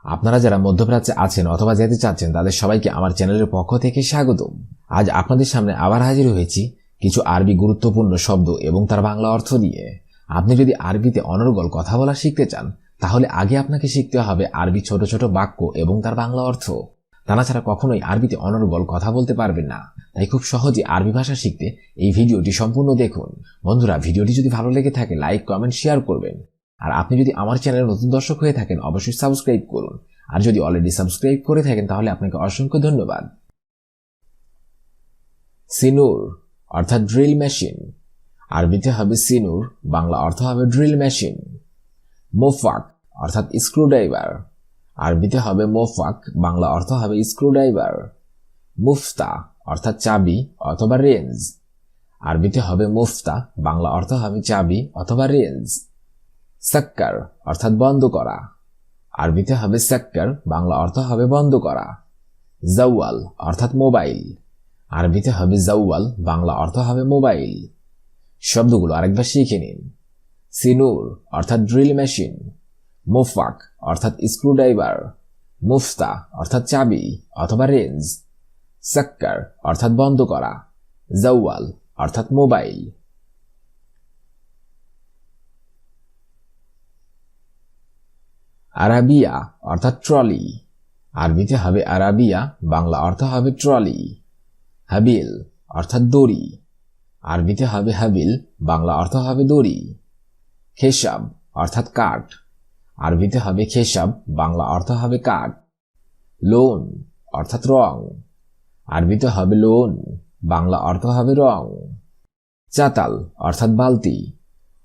আপনারা যারা মধ্যপ্রাচ্যে আছেন অথবা যেতে চাচ্ছেন তাদের সবাইকে আমার চ্যানেলের পক্ষ থেকে স্বাগতম। আজ আপনাদের সামনে আবার হাজির হয়েছি কিছু আরবি গুরুত্বপূর্ণ শব্দ এবং তার বাংলা অর্থ দিয়ে। আপনি যদি আরবিতে অনর্গল কথা বলা শিখতে চান তাহলে আগে আপনাকে শিখতে হবে আরবি ছোট ছোট বাক্য এবং তার বাংলা অর্থ। তা ছাড়া কখনোই আরবিতে অনর্গল কথা বলতে পারবেন না। তাই খুব সহজে আরবি ভাষা শিখতে এই ভিডিওটি সম্পূর্ণ দেখুন। বন্ধুরা, ভিডিওটি যদি ভালো লেগে থাকে লাইক, কমেন্ট, শেয়ার করবেন। আর আপনি যদি আমার চ্যানেলের নতুন দর্শক হয়ে থাকেন অবশ্যই সাবস্ক্রাইব করুন। আর যদি অলরেডি সাবস্ক্রাইব করে থাকেন তাহলে আপনাকে অসংখ্য ধন্যবাদ। সিনুর অর্থাৎ ড্রিল মেশিন। আরবিতে হবে সিনুর, বাংলা অর্থ হবে ড্রিল মেশিন। মোফাক অর্থাৎ স্ক্রুড্রাইভার। আরবিতে হবে মোফাক, বাংলা অর্থ হবে স্ক্রুড্রাইভার। মুফতা অর্থাৎ চাবি অথবা রেঞ্জ। আরবিতে হবে মুফতা, বাংলা অর্থ হবে চাবি অথবা রেঞ্জ। সাক্কার অর্থাৎ বন্ধ করা। আরবিতে হবে সাক্কার, বাংলা অর্থ হবে বন্ধ করা। জাওয়াল অর্থাৎ মোবাইল। আরবিতে হবে জাওয়াল, বাংলা অর্থ হবে মোবাইল। শব্দগুলো আরেকবার শিখে নিন। সিনুর অর্থাৎ ড্রিল মেশিন। মোফাক অর্থাৎ স্ক্রুড্রাইভার। মুফতা অর্থাৎ চাবি অথবা রেঞ্জ। সাক্কার অর্থাৎ বন্ধ করা। জাওয়াল অর্থাৎ মোবাইল। আরাবিয়া অর্থাৎ ট্রলি। আরবিতে হবে আরাবিয়া, বাংলা অর্থ হবে ট্রলি। হাবিল অর্থাৎ দড়ি। আরবিতে হবে হাবিল, বাংলা অর্থ হবে দড়ি। খেসাব অর্থাৎ কাঠ। আরবিতে হবে খেসাব, বাংলা অর্থ হবে কাঠ। লোন অর্থাৎ রং। আরবিতে হবে লোন, বাংলা অর্থ হবে রং। চাতাল অর্থাৎ বালতি।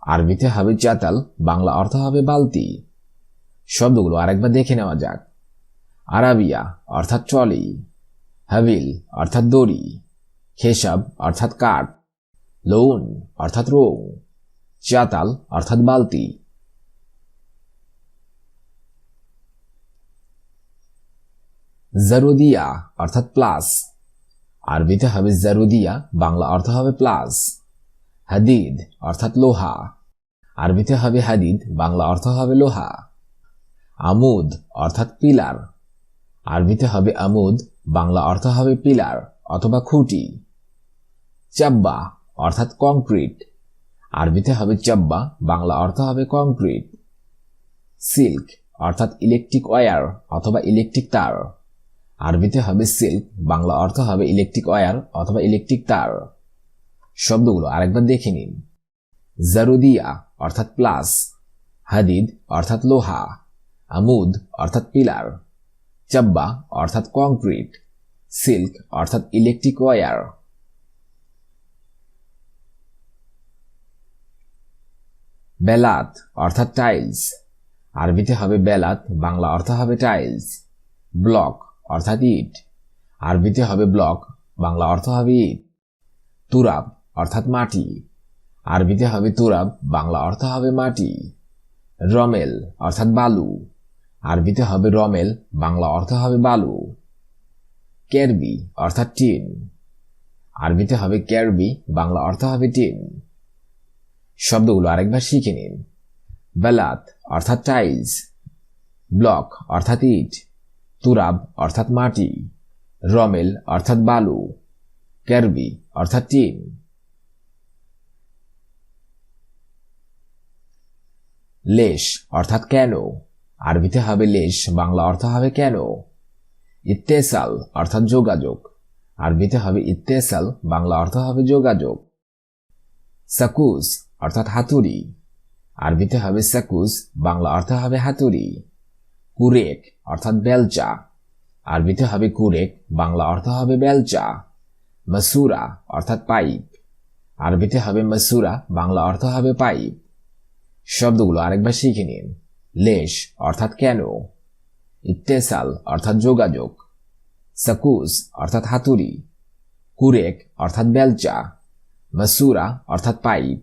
আরবিতে হবে চাতাল, বাংলা অর্থ হবে বালতি। শব্দগুলো আরেকবার দেখে নেওয়া যাক। আরাবিয়া অর্থাৎ ট্রলি। হাবিল অর্থাৎ দড়ি। খেসাব অর্থাৎ কাঠ। লোন অর্থাৎ রং। চাতাল অর্থাৎ বালতি। জারুদিয়া অর্থাৎ প্লাস। আরবিতে হবে জারুদিয়া, বাংলা অর্থ হবে প্লাস। হাদিদ অর্থাৎ লোহা। আরবিতে হবে হাদিদ, বাংলা অর্থ হবে লোহা। আমুদ অর্থাৎ পিলার। আরবিতে হবে আমুদ, বাংলা অর্থ হবে পিলার অথবা খুঁটি। চাব্বা অর্থাৎ কংক্রিট। আরবিতে হবে চাব্বা, বাংলা অর্থ হবে কংক্রিট। সিল্ক অর্থাৎ ইলেকট্রিক ওয়্যার অথবা ইলেকট্রিক তার। আরবিতে হবে সিল্ক, বাংলা অর্থ হবে ইলেকট্রিক ওয়্যার অথবা ইলেকট্রিক তার। শব্দগুলো আরেকবার দেখে নিন। জারুদিয়া অর্থাৎ প্লাস। হাদিদ অর্থাৎ লোহা। আমুদ অর্থাৎ পিলার। চাব্বা অর্থাৎ কংক্রিট। সিল্ক অর্থাৎ ইলেকট্রিক ওয়্যার। বেলাত অর্থাৎ টাইলস। আরবিতে হবে বেলাত, বাংলা অর্থ হবে টাইলস। ব্লক অর্থাৎ ইট। আরবিতে হবে ব্লক, বাংলা অর্থ হবে ইট। তুরাব অর্থাৎ মাটি। আরবিতে হবে তুরাব, বাংলা অর্থ হবে মাটি। রমেল অর্থাৎ বালু। আরবিতে হবে রমেল, বাংলা অর্থ হবে বালু। কেরবি অর্থাৎ টিন। আরবিতে হবে কেরবি, বাংলা অর্থ হবে টিন। শব্দগুলো আরেকবার শিখে নিন। বেলাত অর্থাৎ টাইলস। ব্লক অর্থাৎ ইট। তুরাব অর্থাৎ মাটি। রমেল অর্থাৎ বালু। কেরবি অর্থাৎ টিন। লেশ অর্থাৎ কেন। আরবিতে হবে লেশ, বাংলা অর্থ হবে কেন। ইত্তেসাল অর্থাৎ যোগাযোগ। আরবিতে হবে ইত্তেসাল, বাংলা অর্থ হবে যোগাযোগ। সাকুস অর্থাৎ হাতুড়ি। আরবিতে হবে সাকুস, বাংলা অর্থ হবে হাতুড়ি। কুরেক অর্থাৎ বেলচা। আরবিতে হবে কুরেক, বাংলা অর্থ হবে বেলচা। মাসুরা অর্থাৎ পাইপ। আরবিতে হবে মাসুরা, বাংলা অর্থ হবে পাইপ। শব্দগুলো আরেকবার শিখে নিন। লেশ অর্থাৎ কেন। ইত্তেসাল অর্থাৎ যোগাযোগ। সাকুস অর্থাৎ হাতুড়ি। কুরেক অর্থাৎ বেলচা। মাসুরা অর্থাৎ পাইপ।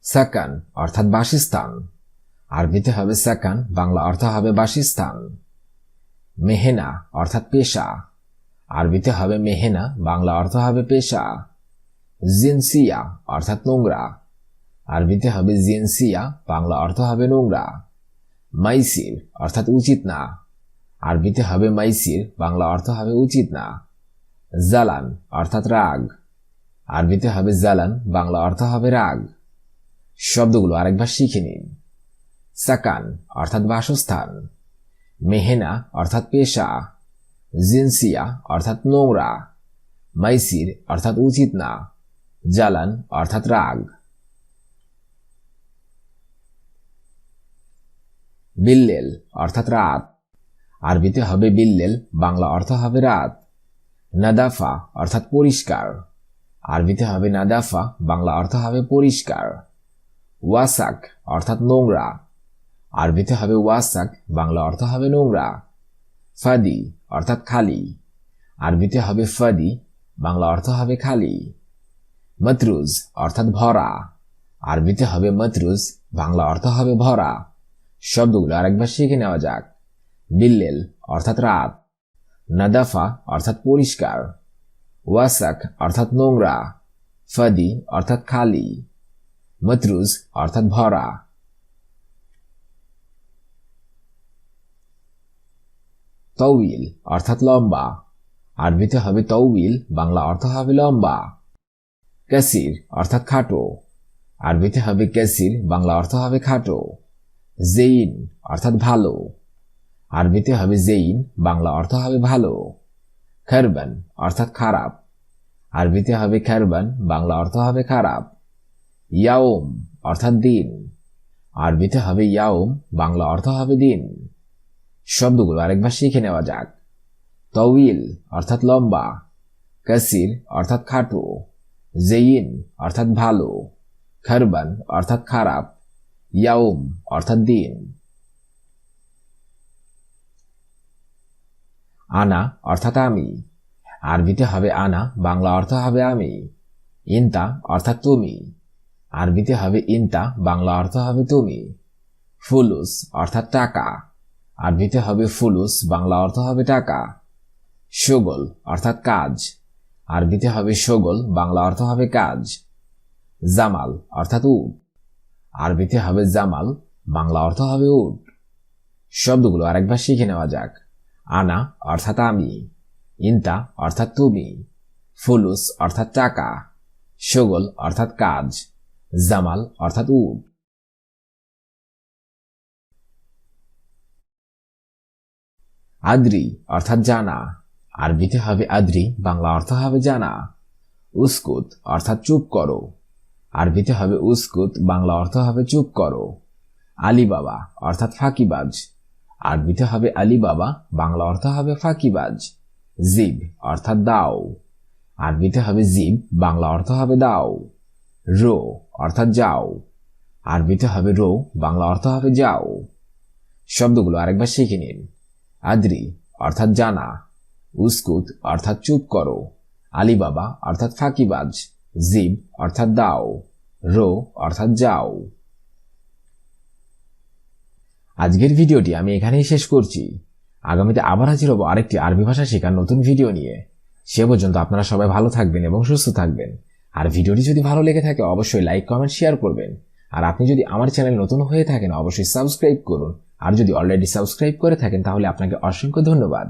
সাকান অর্থাৎ বাসস্থান। আরবিতে হবে সাকান, বাংলা অর্থ হবে বাসস্থান। মেহেনা অর্থাৎ পেশা। আরবিতে হবে মেহেনা, বাংলা অর্থ হবে পেশা। জিনসিয়া অর্থাৎ নোংরা। আরবিতে হবে জিনসিয়া, বাংলা অর্থ হবে নোংরা। মাইসির অর্থাৎ উচিত না, আরবিতে হবে মাইসির, বাংলা অর্থ হবে উচিত না। জালান অর্থাৎ রাগ, আরবিতে হবে জালান, বাংলা অর্থ হবে রাগ। শব্দগুলো আরেকবার শিখে নিন। সাকান অর্থাৎ বাসস্থান, মেহেনা অর্থাৎ পেশা, জিনসিয়া অর্থাৎ নোংরা, মাইসির অর্থাৎ উচিত না, জালান অর্থাৎ রাগ। বিল্লেল অর্থাৎ রাত, আরবিতে হবে বিল্লেল, বাংলা অর্থ হবে রাত। নাদাফা অর্থাৎ পরিষ্কার, আরবিতে হবে নাদাফা, বাংলা অর্থ হবে পরিষ্কার। ওয়াসাক অর্থাৎ নোংরা, আরবিতে হবে ওয়াসাক, বাংলা অর্থ হবে নোংরা। ফাদি অর্থাৎ খালি, আরবিতে হবে ফাদি, বাংলা অর্থ হবে খালি। মতরুজ অর্থাৎ ভরা, আরবিতে হবে মতরুজ, বাংলা অর্থ হবে ভরা। শব্দগুলো আরেকবার শিখে নেওয়া যাক। বিল্লেল অর্থাৎ রাত, নাদাফা অর্থাৎ পরিষ্কার, ওয়াসাক অর্থাৎ নোংরা, ফাদি অর্থাৎ খালি, মতরুজ অর্থাৎ ভরা। তৌইল অর্থাৎ লম্বা, আরবিতে হবে তৌইল, বাংলা অর্থ হবে লম্বা। কাসির অর্থাৎ খাটো, আরবিতে হবে কাসির, বাংলা অর্থ হবে খাটো। জেইন অর্থাৎ ভালো, আরবিতে হবে জেইন, বাংলা অর্থ হবে ভালো। খারবান অর্থাৎ খারাপ, আরবিতে হবে খারবান, বাংলা অর্থ হবে খারাপ। ইয়াউম অর্থাৎ দিন, আরবিতে হবে ইয়াউম, বাংলা অর্থ হবে দিন। শব্দগুলো আরেকবার শিখে নেওয়া যাক। তৌইল অর্থাৎ লম্বা, কাসির অর্থাৎ খাটো, জেইন অর্থাৎ ভালো, খারবান অর্থাৎ খারাপ, ইয়াউম অর্থাৎ দিন। আনা অর্থাৎ আমি, আরবিতে হবে আনা, বাংলা অর্থ হবে আমি। ইনতা অর্থাৎ তুমি, আরবিতে হবে ইনতা, বাংলা অর্থ হবে তুমি। ফুলুস অর্থাৎ টাকা, আরবিতে হবে ফুলুস, বাংলা অর্থ হবে টাকা। শোগল অর্থাৎ কাজ, আরবিতে হবে শোগল, বাংলা অর্থ হবে কাজ। জামাল অর্থাৎ উট, আরবিতে হবে জামাল, বাংলা অর্থ হবে উট। শব্দগুলো আরেকবার শিখে নেওয়া যাক। আনা অর্থাৎ আমি, ইনতা অর্থাৎ তুমি, ফুলুস অর্থাৎ টাকা, শোগল অর্থাৎ কাজ, জামাল অর্থাৎ উট। আদ্রি অর্থাৎ জানা, আরবিতে হবে আদ্রি, বাংলা অর্থ হবে জানা। উস্কুত অর্থাৎ চুপ করো, আরবিতে হবে উস্কুত, বাংলা অর্থ হবে চুপ করো। আলী বাবা অর্থাৎ ফাঁকিবাজ, আরবিতে হবে আলী বাবা, বাংলা অর্থ হবে ফাঁকিবাজ। জিব অর্থাৎ দাও, আরবিতে হবে জিব, বাংলা অর্থ হবে দাও। রো অর্থাৎ যাও, আরবিতে হবে রো, বাংলা অর্থ হবে যাও। শব্দগুলো আরেকবার শিখে নিন। আদ্রি অর্থাৎ জানা, উস্কুত অর্থাৎ চুপ করো, আলী বাবা অর্থাৎ ফাঁকিবাজ, জিব অর্থাৎ দাও, রো অর্থাৎ যাও। আজকের ভিডিওটি আমি এখানেই শেষ করছি। আগামীতে আবার হাজির হব আরেকটি আরবি ভাষা শেখার নতুন ভিডিও নিয়ে। সে পর্যন্ত আপনারা সবাই ভালো থাকবেন এবং সুস্থ থাকবেন। আর ভিডিওটি যদি ভালো লেগে থাকে অবশ্যই লাইক, কমেন্ট, শেয়ার করবেন। আর আপনি যদি আমার চ্যানেল নতুন হয়ে থাকেন অবশ্যই সাবস্ক্রাইব করুন। আর যদি অলরেডি সাবস্ক্রাইব করে থাকেন তাহলে আপনাকে অসংখ্য ধন্যবাদ।